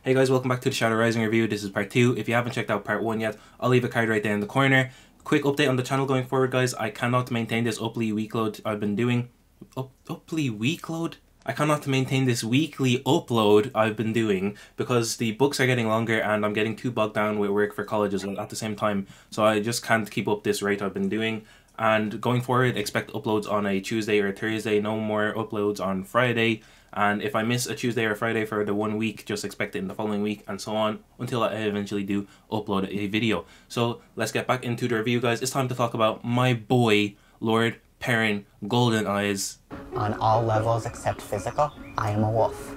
Hey guys, welcome back to the Shadow Rising review. This is part 2. If you haven't checked out part 1 yet, I'll leave a card right there in the corner. Quick update on the channel going forward, guys. I cannot maintain this uply week load I've been doing. Uply week load? I cannot maintain this weekly upload I've been doing because the books are getting longer and I'm getting too bogged down with work for colleges at the same time. So I just can't keep up this rate I've been doing. And going forward, expect uploads on a Tuesday or Thursday, no more uploads on Friday. And if I miss a Tuesday or Friday for the 1 week, just expect it in the following week and so on until I eventually do upload a video. So let's get back into the review, guys. It's time to talk about my boy, Lord Perrin Golden Eyes. On all levels except physical, I am a wolf.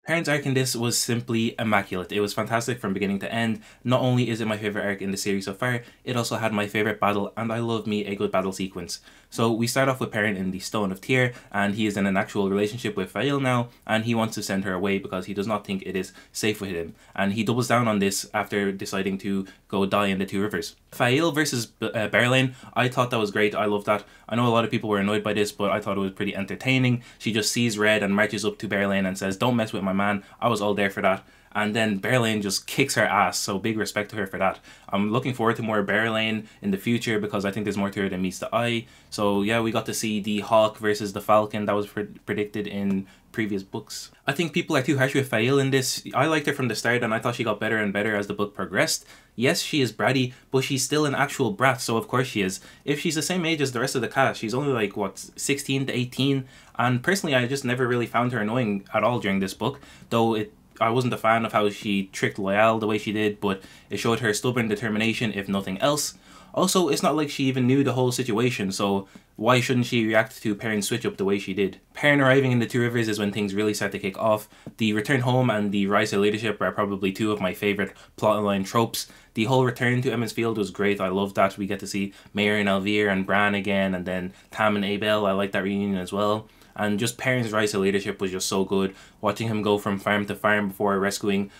Perrin's arc in this was simply immaculate. It was fantastic from beginning to end. Not only is it my favourite arc in the series so far, it also had my favourite battle, and I love me a good battle sequence. So we start off with Perrin in the Stone of Tear, and he is in an actual relationship with Faile now, and he wants to send her away because he does not think it is safe with him. And he doubles down on this after deciding to go die in the Two Rivers. Faile versus Verin, I thought that was great. I love that. I know a lot of people were annoyed by this, but I thought it was pretty entertaining. She just sees red and marches up to Verin and says, "Don't mess with my man." I was all there for that. And then Verin just kicks her ass, so big respect to her for that. I'm looking forward to more Verin in the future because I think there's more to her than meets the eye. So yeah, we got to see the Hawk versus the Falcon that was predicted in previous books. I think people are too harsh with Faile in this. I liked her from the start and I thought she got better and better as the book progressed. Yes, she is bratty, but she's still an actual brat, so of course she is. If she's the same age as the rest of the cast, she's only like, what, 16 to 18? And personally, I just never really found her annoying at all during this book, though I wasn't a fan of how she tricked Loyal the way she did, but it showed her stubborn determination if nothing else. Also, it's not like she even knew the whole situation, so why shouldn't she react to Perrin's switch up the way she did? Perrin arriving in the Two Rivers is when things really start to kick off. The return home and the rise to leadership are probably two of my favourite plotline tropes. The whole return to Emond's Field was great. I love that. We get to see Mayor and Elvire and Bran again, and then Tam and Abel. I like that reunion as well. And just Perrin's rise to leadership was just so good. Watching him go from farm to farm before rescuing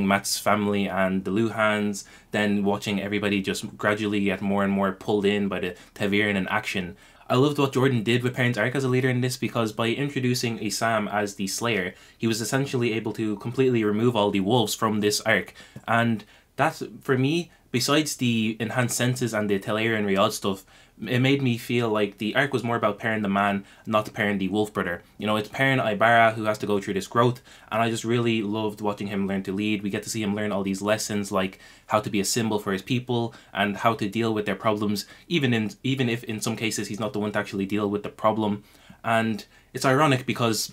Mat's family and the Luhans, then watching everybody just gradually get more and more pulled in by the ta'veren in action. I loved what Jordan did with Perrin's arc as a leader in this because by introducing Asam as the Slayer, he was essentially able to completely remove all the wolves from this arc. And that, for me, besides the enhanced senses and the Telerian and Riyadh stuff, it made me feel like the arc was more about Perrin the man, not Perrin the wolf brother. You know, it's Perrin Ibarra who has to go through this growth, and I just really loved watching him learn to lead. We get to see him learn all these lessons, like how to be a symbol for his people and how to deal with their problems, even if in some cases he's not the one to actually deal with the problem. And it's ironic because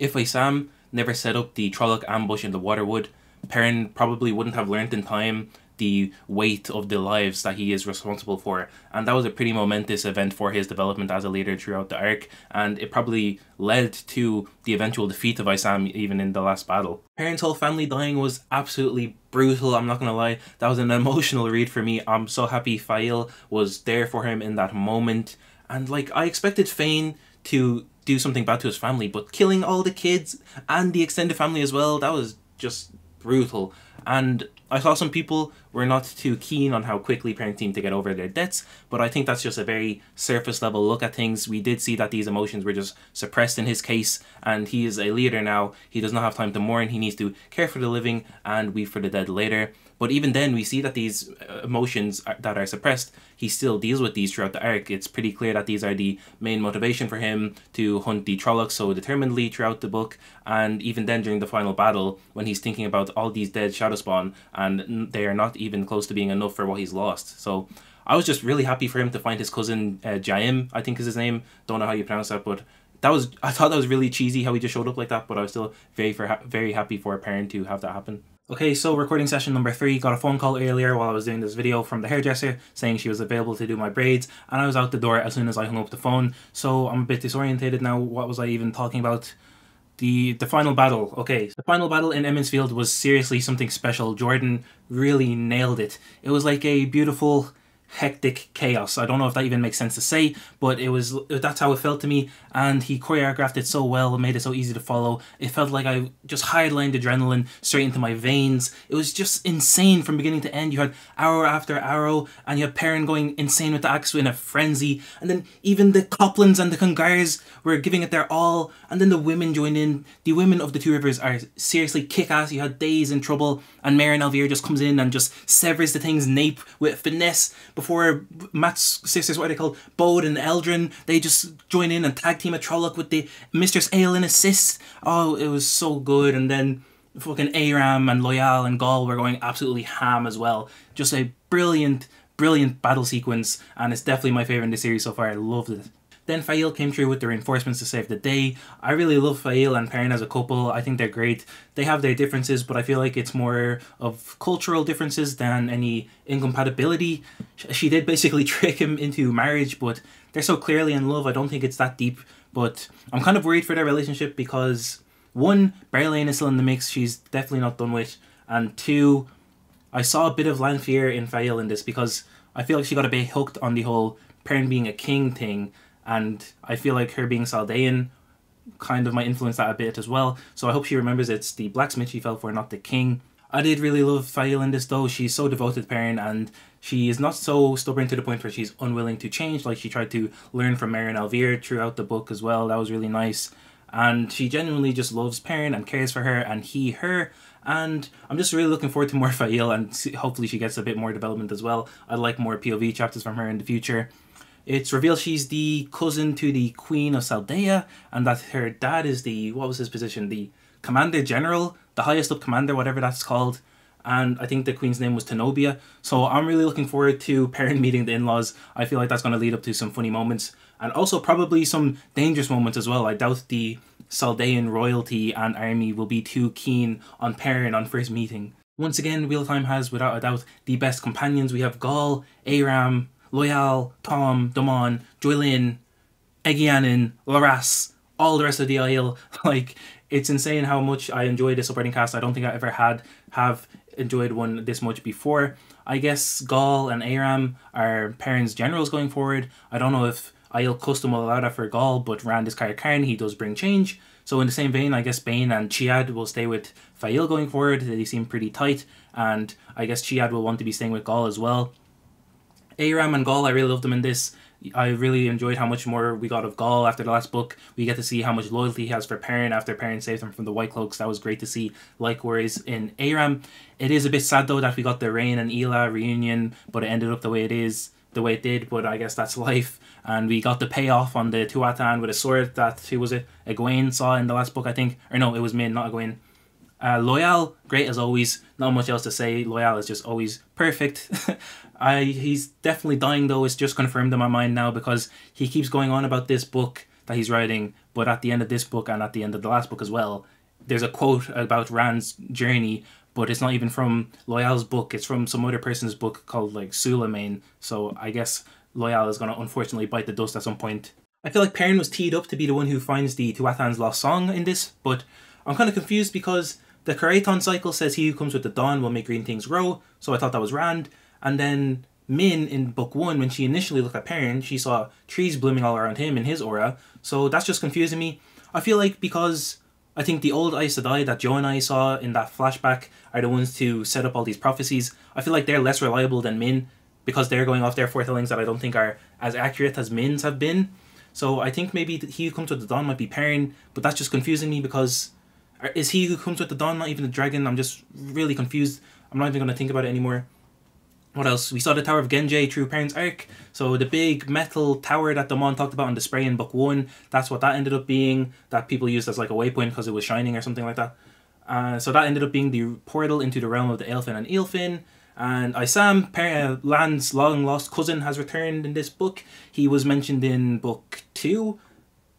if Asam never set up the Trolloc ambush in the Waterwood, Perrin probably wouldn't have learnt in time the weight of the lives that he is responsible for, and that was a pretty momentous event for his development as a leader throughout the arc, and it probably led to the eventual defeat of Asam even in the last battle. Perrin's whole family dying was absolutely brutal, I'm not gonna lie. That was an emotional read for me. I'm so happy Faile was there for him in that moment, and like, I expected Fane to do something bad to his family, but killing all the kids and the extended family as well, that was just brutal. And I saw some people were not too keen on how quickly Perrin seemed to get over their debts, but I think that's just a very surface level look at things. We did see that these emotions were just suppressed in his case, and he is a leader now. He does not have time to mourn. He needs to care for the living and weep for the dead later. But even then, we see that these emotions that are suppressed, he still deals with these throughout the arc. It's pretty clear that these are the main motivation for him to hunt the Trollocs so determinedly throughout the book. And even then, during the final battle, when he's thinking about all these dead Shadowspawn, and they are not even close to being enough for what he's lost. So I was just really happy for him to find his cousin Jaim, I think is his name. Don't know how you pronounce that, but I thought that was really cheesy how he just showed up like that, but I was still very happy for a parent to have that happen. Okay, so recording session number 3, got a phone call earlier while I was doing this video from the hairdresser saying she was available to do my braids, and I was out the door as soon as I hung up the phone, so I'm a bit disorientated now. What was I even talking about? The final battle. Okay, the final battle in Emond's Field was seriously something special. Jordan really nailed it. It was like a beautiful hectic chaos. I don't know if that even makes sense to say, but that's how it felt to me, and he choreographed it so well, made it so easy to follow. It felt like I just highlined adrenaline straight into my veins. It was just insane from beginning to end. You had arrow after arrow, and you had Perrin going insane with the axe in a frenzy, and then even the Coplans and the Congars were giving it their all, and then the women joined in. The women of the Two Rivers are seriously kick-ass. You had Days in trouble, and Verin just comes in and just severs the thing's nape with finesse before Matt's sisters, what are they called? Bode and Eldrin, they just join in and tag team a Trolloc with the Mistress Elayne assist. Oh, it was so good. And then fucking Aram and Loyal and Gaul were going absolutely ham as well. Just a brilliant battle sequence, and it's definitely my favourite in the series so far. I loved it. Then Faile came through with the reinforcements to save the day. I really love Faile and Perrin as a couple. I think they're great. They have their differences, but I feel like it's more of cultural differences than any incompatibility. She did basically trick him into marriage, but they're so clearly in love. I don't think it's that deep, but I'm kind of worried for their relationship because, one, Elayne is still in the mix. She's definitely not done with. And two, I saw a bit of Lanfear in Faile in this because I feel like she got a bit hooked on the whole Perrin being a king thing. And I feel like her being Saldean kind of might influence that a bit as well. So I hope she remembers it's the blacksmith she fell for, not the king. I did really love Faile in this though. She's so devoted to Perrin, and she is not so stubborn to the point where she's unwilling to change. Like, she tried to learn from Meryn Alvear throughout the book as well. That was really nice. And she genuinely just loves Perrin and cares for her, and he her. And I'm just really looking forward to more Faile, and hopefully she gets a bit more development as well. I'd like more POV chapters from her in the future. It's revealed she's the cousin to the Queen of Saldea, and that her dad is the, what was his position? The Commander General, the highest up commander, whatever that's called. And I think the Queen's name was Tenobia. So I'm really looking forward to Perrin meeting the in-laws. I feel like that's going to lead up to some funny moments, and also probably some dangerous moments as well. I doubt the Saldean royalty and army will be too keen on Perrin on first meeting. Once again, Wheel of Time has, without a doubt, the best companions. We have Gaul, Aram, Loyal, Tom, Damon, Joylin, Egianin, Laras, all the rest of the Isle. Like, it's insane how much I enjoy this supporting cast. I don't think I ever have enjoyed one this much before. I guess Gaul and Aram are Perrin's generals going forward. I don't know if Isle custom will allow that for Gaul, but Rand is Carn, he does bring change. So in the same vein, I guess Bane and Chiad will stay with Faile going forward. They seem pretty tight, and I guess Chiad will want to be staying with Gaul as well. Aram and Gaul, I really loved them in this. I really enjoyed how much more we got of Gaul after the last book. We get to see how much loyalty he has for Perrin after Perrin saved him from the White Cloaks. That was great to see. Likewise in Aram. It is a bit sad though that we got the Rain and Ela reunion, but it ended up the way it did, but I guess that's life. And we got the payoff on the Tuathan with a sword that, who was it? Egwene saw in the last book, I think. Or no, it was Min, not Egwene. Loyal, great as always. Not much else to say. Loyal is just always perfect. He's definitely dying though. It's just confirmed in my mind now because he keeps going on about this book that he's writing, but at the end of this book and at the end of the last book as well, there's a quote about Rand's journey, but it's not even from Loyal's book. It's from some other person's book called like Suleiman. So I guess Loyal is going to unfortunately bite the dust at some point. I feel like Perrin was teed up to be the one who finds the Tuathan's lost song in this, but I'm kind of confused because the Karathon cycle says he who comes with the dawn will make green things grow, so I thought that was Rand. And then Min in book 1, when she initially looked at Perrin, she saw trees blooming all around him in his aura, so that's just confusing me. I feel like because I think the old Aes Sedai that Joe and I saw in that flashback are the ones to set up all these prophecies, I feel like they're less reliable than Min because they're going off their foretellings that I don't think are as accurate as Min's have been. So I think maybe he who comes with the dawn might be Perrin, but that's just confusing me because is he who comes with the dawn not even a dragon? I'm just really confused. I'm not even going to think about it anymore. What else? We saw the Tower of Genji through Perrin's arc. So the big metal tower that Damon talked about on display in book 1, that's what that ended up being, that people used as like a waypoint because it was shining or something like that. So that ended up being the portal into the realm of the Elfin and Eilfin. And Isam, Lan's long lost cousin, has returned in this book. He was mentioned in book 2.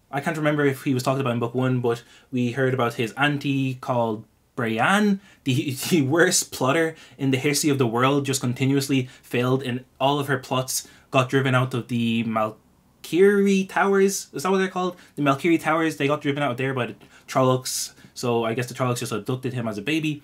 I can't remember if he was talked about in book 1, but we heard about his auntie called Brienne, the worst plotter in the history of the world, just continuously failed in all of her plots, got driven out of the Malkiri Towers. Is that what they're called? The Malkiri Towers, they got driven out of there by the Trollocs, so I guess the Trollocs just abducted him as a baby.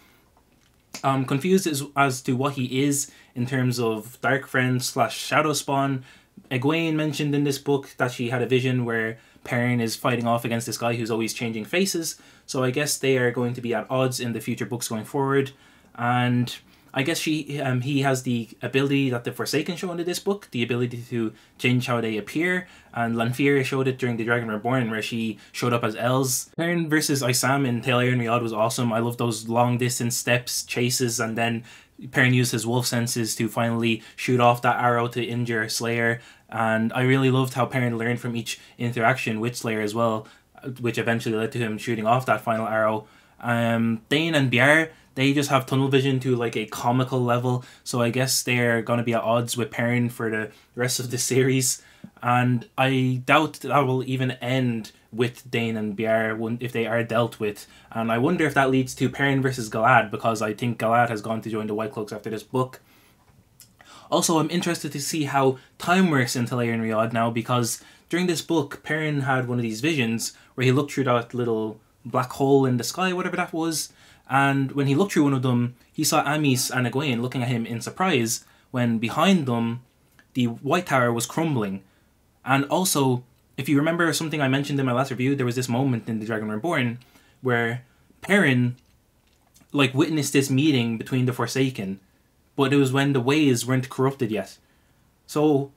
I'm confused as to what he is in terms of Dark Friend / Shadow Spawn. Egwene mentioned in this book that she had a vision where Perrin is fighting off against this guy who's always changing faces. So I guess they are going to be at odds in the future books going forward. And I guess he has the ability that the Forsaken show into this book, the ability to change how they appear. And Lanfear showed it during The Dragon Reborn, where she showed up as Els. Perrin versus Isam in Taylor and Riyadh was awesome. I love those long distance steps, chases, and then Perrin used his wolf senses to finally shoot off that arrow to injure Slayer. And I really loved how Perrin learned from each interaction with Slayer as well, which eventually led to him shooting off that final arrow. Dane and Biar, they just have tunnel vision to like a comical level, so I guess they're going to be at odds with Perrin for the rest of the series. And I doubt that will even end with Dane and Biar if they are dealt with. And I wonder if that leads to Perrin versus Galad, because I think Galad has gone to join the White Cloaks after this book. Also, I'm interested to see how time works in Talia and Riyadh now, because during this book, Perrin had one of these visions where he looked through that little black hole in the sky, whatever that was, and when he looked through one of them, he saw Amis and Egwene looking at him in surprise, when behind them, the White Tower was crumbling. And also, if you remember something I mentioned in my last review, there was this moment in The Dragon Reborn where Perrin witnessed this meeting between the Forsaken, but it was when the ways weren't corrupted yet. So,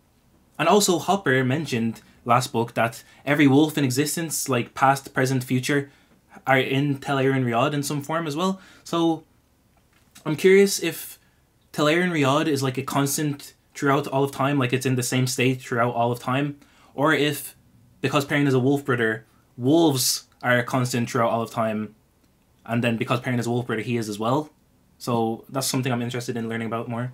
and also Hopper mentioned last book that every wolf in existence, like past, present, future, are in Talia and Riyadh in some form as well. So I'm curious if Talia and Riyadh is like a constant throughout all of time, like it's in the same state throughout all of time, or if, because Perrin is a wolf brother, wolves are constant throughout all of time, and then because Perrin is a wolf brother, he is as well. So that's something I'm interested in learning about more.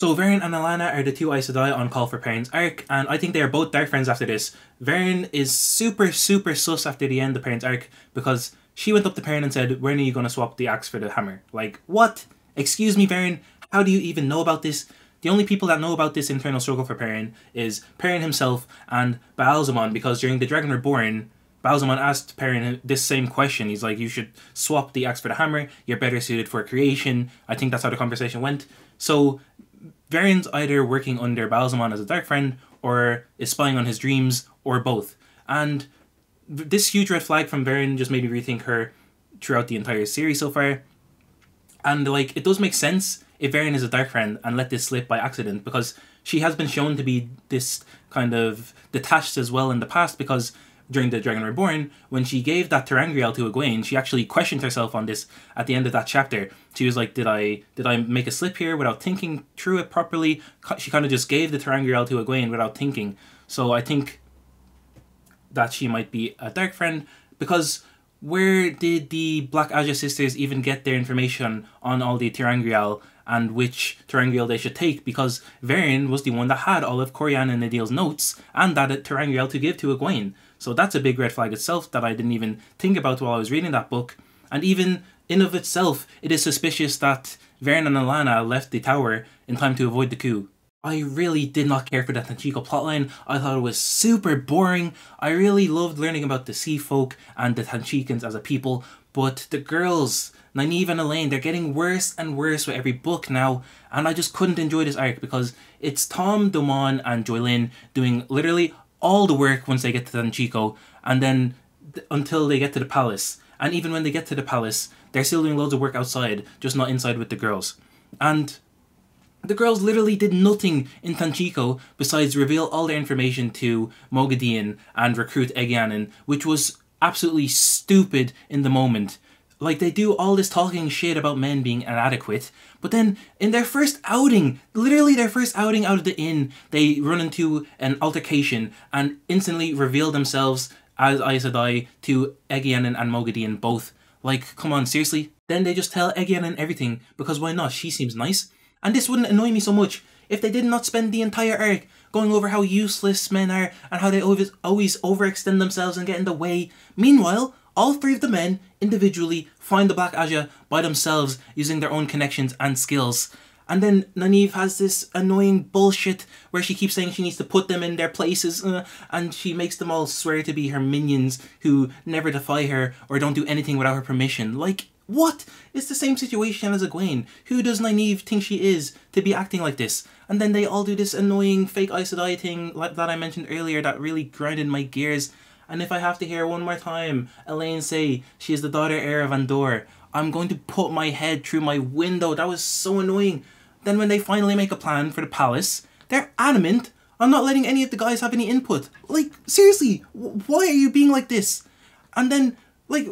So Verin and Alana are the two Aes Sedai on call for Perrin's arc, and I think they are both dark friends after this. Verin is super sus after the end of Perrin's arc, because she went up to Perrin and said, "When are you going to swap the axe for the hammer?" Like, what? Excuse me, Verin? How do you even know about this? The only people that know about this internal struggle for Perrin is Perrin himself and Baalzamon, because during The Dragon Reborn, Baalzamon asked Perrin this same question. He's like, "You should swap the axe for the hammer. You're better suited for creation." I think that's how the conversation went. So Verin's either working under Baalzamon as a dark friend, or is spying on his dreams, or both. And this huge red flag from Verin just made me rethink her throughout the entire series so far. And it does make sense if Verin is a dark friend and let this slip by accident, because she has been shown to be this kind of detached as well in the past, because during The Dragon Reborn, when she gave that Terangrial to Egwene, she actually questioned herself on this at the end of that chapter. She was like, did I make a slip here without thinking through it properly? She kind of just gave the Terangrial to Egwene without thinking. So I think that she might be a dark friend, because where did the Black Aja sisters even get their information on all the Terangrial and which Terangrial they should take? Because Verin was the one that had all of Corian and Nadil's notes and that Terangrial to give to Egwene. So that's a big red flag itself that I didn't even think about while I was reading that book. And even in of itself, it is suspicious that Verin and Alana left the tower in time to avoid the coup. I really did not care for that Tanchico plotline. I thought it was super boring. I really loved learning about the Sea Folk and the Tanchicans as a people, but the girls, Nynaeve and Elayne, they're getting worse and worse with every book now, and I just couldn't enjoy this arc because it's Tom, Domon, and Joylyn doing literally all the work once they get to Tanchico, and then until they get to the palace. And even when they get to the palace, they're still doing loads of work outside, just not inside with the girls. And the girls literally did nothing in Tanchico besides reveal all their information to Moghedien and recruit Egyanin, which was absolutely stupid in the moment. They do all this talking shit about men being inadequate, but then in their first outing, literally their first outing out of the inn, they run into an altercation and instantly reveal themselves as Aes Sedai to Egyanin and Moghedien both. Come on, seriously? Then they just tell Egyanin everything, because why not? She seems nice. And this wouldn't annoy me so much if they did not spend the entire arc going over how useless men are and how they always overextend themselves and get in the way. Meanwhile, all three of the men individually find the Black Aja by themselves using their own connections and skills. And then Nynaeve has this annoying bullshit where she keeps saying she needs to put them in their places, and she makes them all swear to be her minions who never defy her or don't do anything without her permission. what? It's the same situation as Egwene. Who does Nynaeve think she is to be acting like this? And then they all do this annoying fake Aes Sedai thing like that I mentioned earlier that really grinded my gears. And if I have to hear one more time Elayne say she is the daughter heir of Andor, I'm going to put my head through my window. That was so annoying. Then when they finally make a plan for the palace, they're adamant on not letting any of the guys have any input. Like, seriously, why are you being like this? And then, like,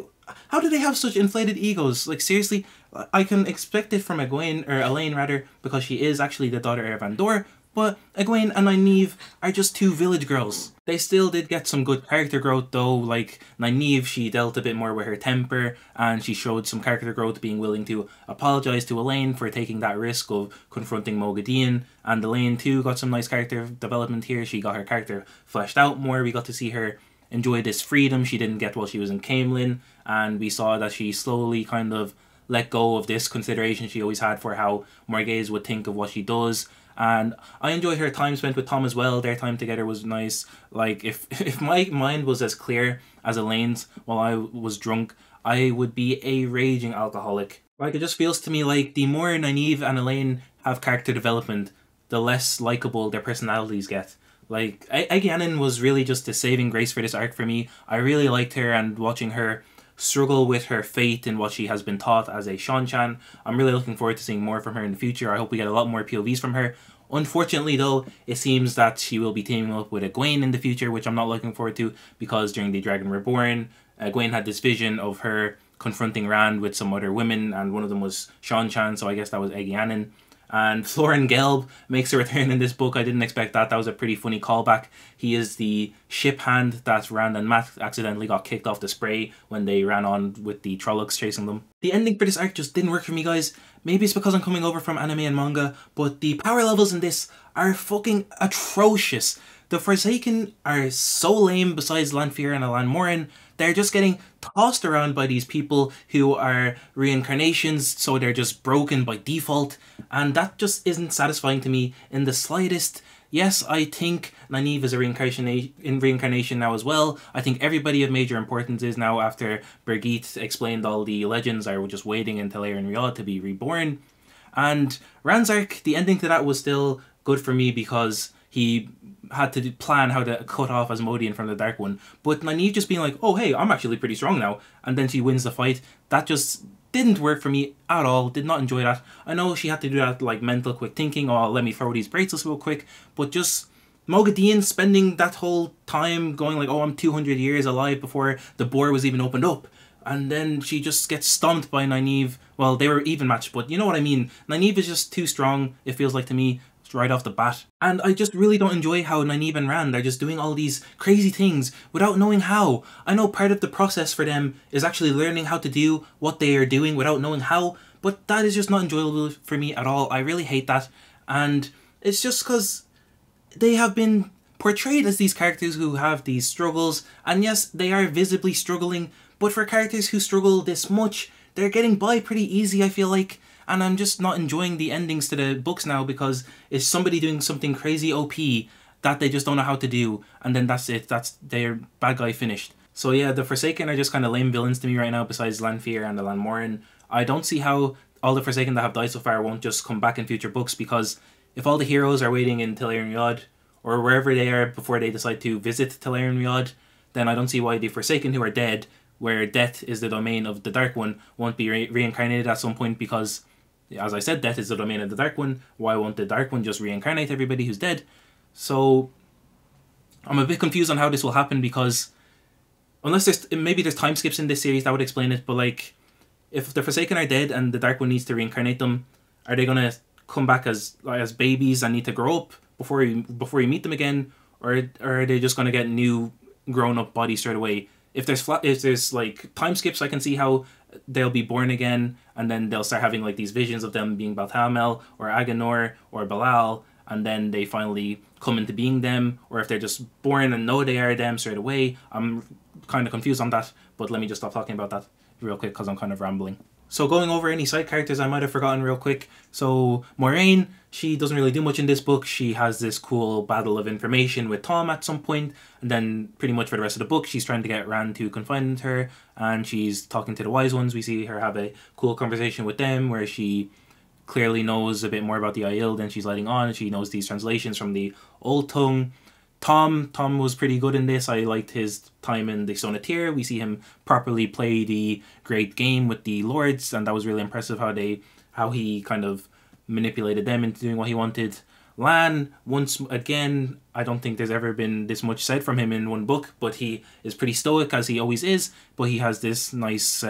how do they have such inflated egos? Like, seriously, I can expect it from Egwene, or Elayne rather, because she is actually the daughter heir of Andor, but Egwene and Nynaeve are just two village girls. They still did get some good character growth though, like Nynaeve, she dealt a bit more with her temper, and she showed some character growth being willing to apologise to Elayne for taking that risk of confronting Moghedien, and Elayne too got some nice character development here. She got her character fleshed out more, we got to see her enjoy this freedom she didn't get while she was in Caemlyn, and we saw that she slowly kind of let go of this consideration she always had for how Morghese would think of what she does. And I enjoyed her time spent with Tom as well. Their time together was nice. Like, if my mind was as clear as Elaine's while I was drunk, I would be a raging alcoholic. Like, it just feels to me like the more Nynaeve and Elayne have character development, the less likable their personalities get. Like, Egwene was really just a saving grace for this arc for me. I really liked her, and watching her struggle with her fate and what she has been taught as a Seanchan. I'm really looking forward to seeing more from her in the future. I hope we get a lot more POVs from her. Unfortunately though, it seems that she will be teaming up with Egwene in the future, which I'm not looking forward to, because during The Dragon Reborn, Egwene had this vision of her confronting Rand with some other women, and one of them was Seanchan, so I guess that was Egwene. And Florin Gelb makes a return in this book. I didn't expect that. That was a pretty funny callback. He is the ship hand that Rand and Mat accidentally got kicked off the spray when they ran on with the Trollocs chasing them. The ending for this arc just didn't work for me, guys. Maybe it's because I'm coming over from anime and manga, but the power levels in this are fucking atrocious. The Forsaken are so lame besides Lanfear and Elan Morin. They're just getting tossed around by these people who are reincarnations, so they're just broken by default, and that just isn't satisfying to me in the slightest. Yes, I think Nynaeve is a reincarnation now as well. I think everybody of major importance is now, after Birgitte explained all the legends, are just waiting until Eren Riad to be reborn. And Rand's arc, the ending to that was still good for me because he had to plan how to cut off Asmodean from the Dark One. But Nynaeve just being like, oh hey, I'm actually pretty strong now, and then she wins the fight, that just didn't work for me at all. Did not enjoy that. I know she had to do that like mental quick thinking, oh let me throw these bracelets real quick, but just Moghedien spending that whole time going like, oh I'm 200 years alive before the boar was even opened up, and then she just gets stomped by Nynaeve. Well, they were even matched, but you know what I mean. Nynaeve is just too strong, it feels like to me, right off the bat. And I just really don't enjoy how Nynaeve and Rand are just doing all these crazy things without knowing how. I know part of the process for them is actually learning how to do what they are doing without knowing how, but that is just not enjoyable for me at all. I really hate that, and it's just because they have been portrayed as these characters who have these struggles, and yes, they are visibly struggling, but for characters who struggle this much, they're getting by pretty easy, I feel like. And I'm just not enjoying the endings to the books now because it's somebody doing something crazy OP that they just don't know how to do, and then that's it. That's their bad guy finished. So yeah, the Forsaken are just kind of lame villains to me right now besides Lanfear and Elan Morin. I don't see how all the Forsaken that have died so far won't just come back in future books, because if all the heroes are waiting in Tel'aran'rhiod Riyadh or wherever they are before they decide to visit Tel'aran'rhiod Riyadh, then I don't see why the Forsaken who are dead, where death is the domain of the Dark One, won't be reincarnated at some point, because as I said, death is the domain of the Dark One. Why won't the Dark One just reincarnate everybody who's dead? So I'm a bit confused on how this will happen, because unless maybe there's time skips in this series that would explain it, but like, if the Forsaken are dead and the Dark One needs to reincarnate them, are they gonna come back as babies and need to grow up before you meet them again, or are they just gonna get new grown up bodies straight away? If there's like time skips, I can see how they'll be born again, and then they'll start having like these visions of them being Balthamel or Agenor or Balal, and then they finally come into being them, or if they're just born and know they are them straight away. I'm kind of confused on that, but let me just stop talking about that real quick because I'm kind of rambling. So going over any side characters I might have forgotten real quick. So Moiraine, she doesn't really do much in this book. She has this cool battle of information with Tom at some point, and then pretty much for the rest of the book, she's trying to get Rand to confide her, and she's talking to the Wise Ones. We see her have a cool conversation with them where she clearly knows a bit more about the Aiel than she's letting on. She knows these translations from the Old Tongue. Tom was pretty good in this. I liked his time in the Stone of Tyr. We see him properly play the great game with the lords, and that was really impressive how he kind of manipulated them into doing what he wanted. Lan, once again, I don't think there's ever been this much said from him in one book, but he is pretty stoic, as he always is, but he has this nice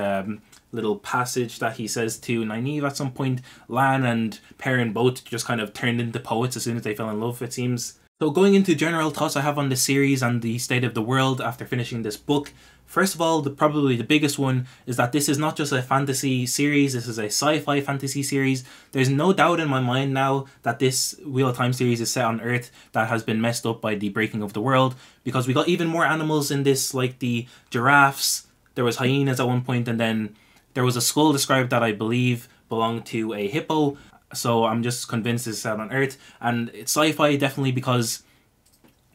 little passage that he says to Nynaeve at some point. Lan and Perrin both just kind of turned into poets as soon as they fell in love, it seems. So going into general thoughts I have on the series and the state of the world after finishing this book. First of all, probably the biggest one is that this is not just a fantasy series, this is a sci-fi fantasy series. There's no doubt in my mind now that this Wheel of Time series is set on Earth that has been messed up by the breaking of the world, because we got even more animals in this, like the giraffes, there was hyenas at one point, and then there was a skull described that I believe belonged to a hippo. So I'm just convinced it's set on Earth, and it's sci-fi definitely because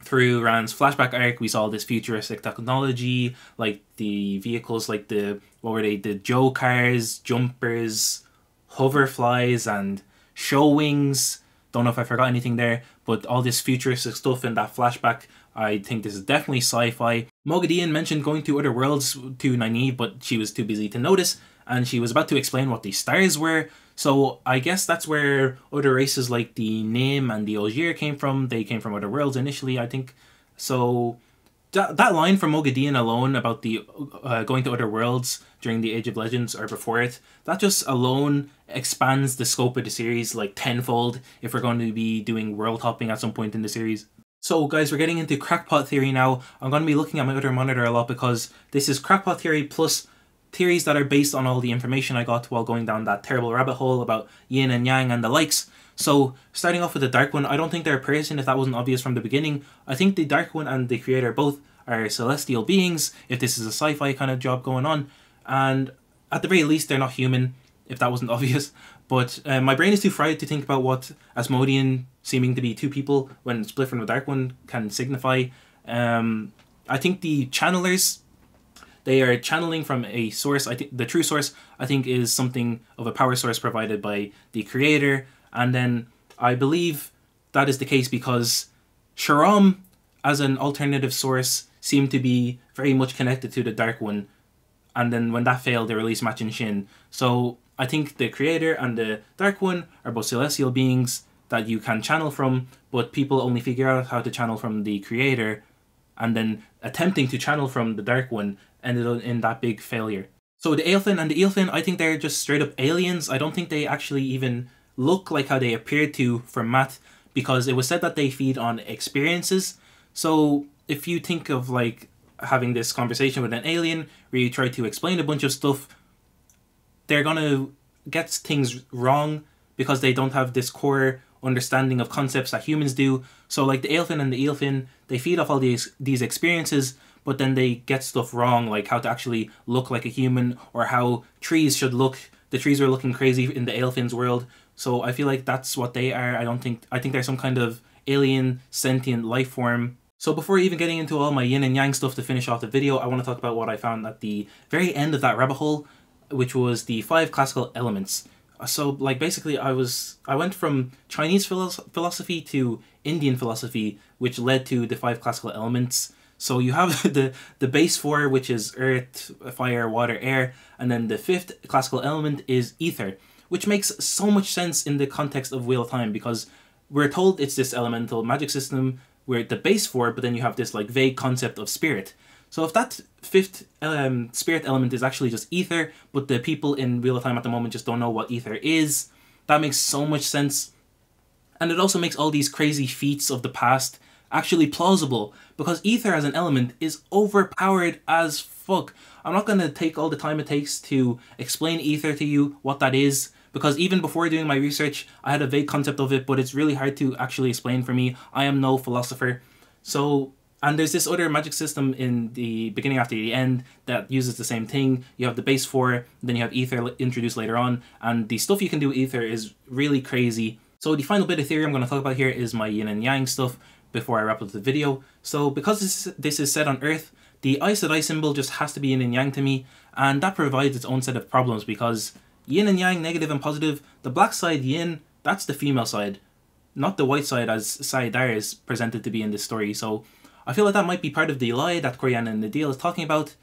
through Rand's flashback arc we saw this futuristic technology, like the vehicles, like the Joe cars, jumpers, hoverflies, and show wings. Don't know if I forgot anything there, but all this futuristic stuff in that flashback, I think this is definitely sci-fi. Moghedien mentioned going to other worlds to Nynaeve, but she was too busy to notice, and she was about to explain what the stars were. So I guess that's where other races like the Nym and the Ogier came from. They came from other worlds initially, I think. So that line from Moghedien alone about the going to other worlds during the Age of Legends or before it, that just alone expands the scope of the series like tenfold if we're going to be doing world hopping at some point in the series. So guys, we're getting into crackpot theory now. I'm going to be looking at my other monitor a lot because this is crackpot theory plus theories that are based on all the information I got while going down that terrible rabbit hole about yin and yang and the likes. So starting off with the Dark One, I don't think they're a person if that wasn't obvious from the beginning. I think the Dark One and the Creator both are celestial beings if this is a sci-fi kind of job going on, and at the very least they're not human if that wasn't obvious. But my brain is too fried to think about what Asmodean seeming to be two people when split from the Dark One can signify. I think the channelers, they are channeling from a source. I think the true source, I think, is something of a power source provided by the Creator. And then I believe that is the case because Sharam, as an alternative source, seemed to be very much connected to the Dark One. And then when that failed, they released Machin Shin. So I think the Creator and the Dark One are both celestial beings that you can channel from, but people only figure out how to channel from the Creator, and then attempting to channel from the Dark One ended up in that big failure. So the Aelfin and the Eilfin, I think they're just straight up aliens. I don't think they actually even look like how they appeared to from Matt, because it was said that they feed on experiences. So if you think of like having this conversation with an alien where you try to explain a bunch of stuff, they're gonna get things wrong because they don't have this core understanding of concepts that humans do. So like the Aelfin and the Eilfin, they feed off all these experiences, but then they get stuff wrong, like how to actually look like a human or how trees should look. The trees are looking crazy in the Aelfin's world. So I feel like that's what they are. I think they're some kind of alien sentient life form. So before even getting into all my yin and yang stuff to finish off the video, I want to talk about what I found at the very end of that rabbit hole, which was the 5 classical elements. So like basically I went from Chinese philosophy to Indian philosophy, which led to the 5 classical elements. So you have the base 4, which is earth, fire, water, air, and then the 5th classical element is ether, which makes so much sense in the context of Wheel of Time, because we're told it's this elemental magic system where the base 4, but then you have this like vague concept of spirit. So if that 5th spirit element is actually just ether, but the people in Wheel of Time at the moment just don't know what ether is, that makes so much sense. And it also makes all these crazy feats of the past actually plausible, because ether as an element is overpowered as fuck. I'm not going to take all the time it takes to explain ether to you, what that is, because even before doing my research, I had a vague concept of it, but it's really hard to actually explain for me. I am no philosopher. So And there's this other magic system in the beginning after the end that uses the same thing. You have the base 4, then you have Ether introduced later on, and the stuff you can do with Ether is really crazy. So the final bit of theory I'm going to talk about here is my yin and yang stuff before I wrap up the video. So because this is set on Earth, the Aes Sedai symbol just has to be yin and yang to me, and that provides its own set of problems because yin and yang, negative and positive, the black side yin, that's the female side, not the white side as Saidar is presented to be in this story. So I feel like that might be part of the lie that Corianne and Nadil is talking about.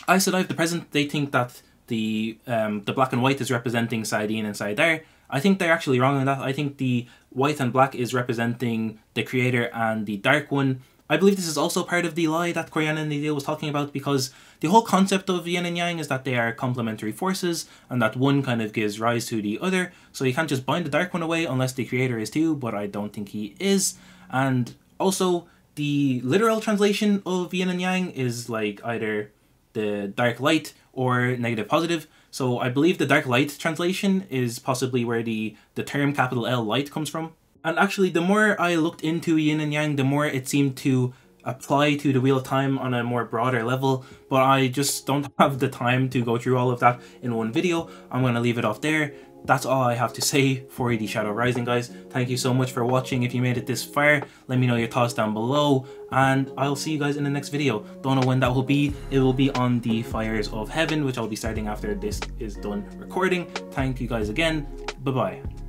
Aes Sedai of the present, they think that the black and white is representing Saidin and Saidar. I think they're actually wrong on that. I think the white and black is representing the Creator and the Dark One. I believe this is also part of the lie that Corianne and Nadil was talking about, because the whole concept of yin and yang is that they are complementary forces and that one kind of gives rise to the other. So you can't just bind the Dark One away unless the Creator is too, but I don't think he is. And also, the literal translation of yin and yang is like either the dark light or negative positive. So I believe the dark light translation is possibly where the term capital L light comes from. And actually, the more I looked into yin and yang, the more it seemed to apply to the Wheel of Time on a more broader level, but I just don't have the time to go through all of that in one video. I'm going to leave it off there. That's all I have to say for the Shadow Rising, guys. Thank you so much for watching. If you made it this far, let me know your thoughts down below, and I'll see you guys in the next video. Don't know when that will be. It will be on the Fires of Heaven, which I'll be starting after this is done recording. Thank you guys again. Bye-bye.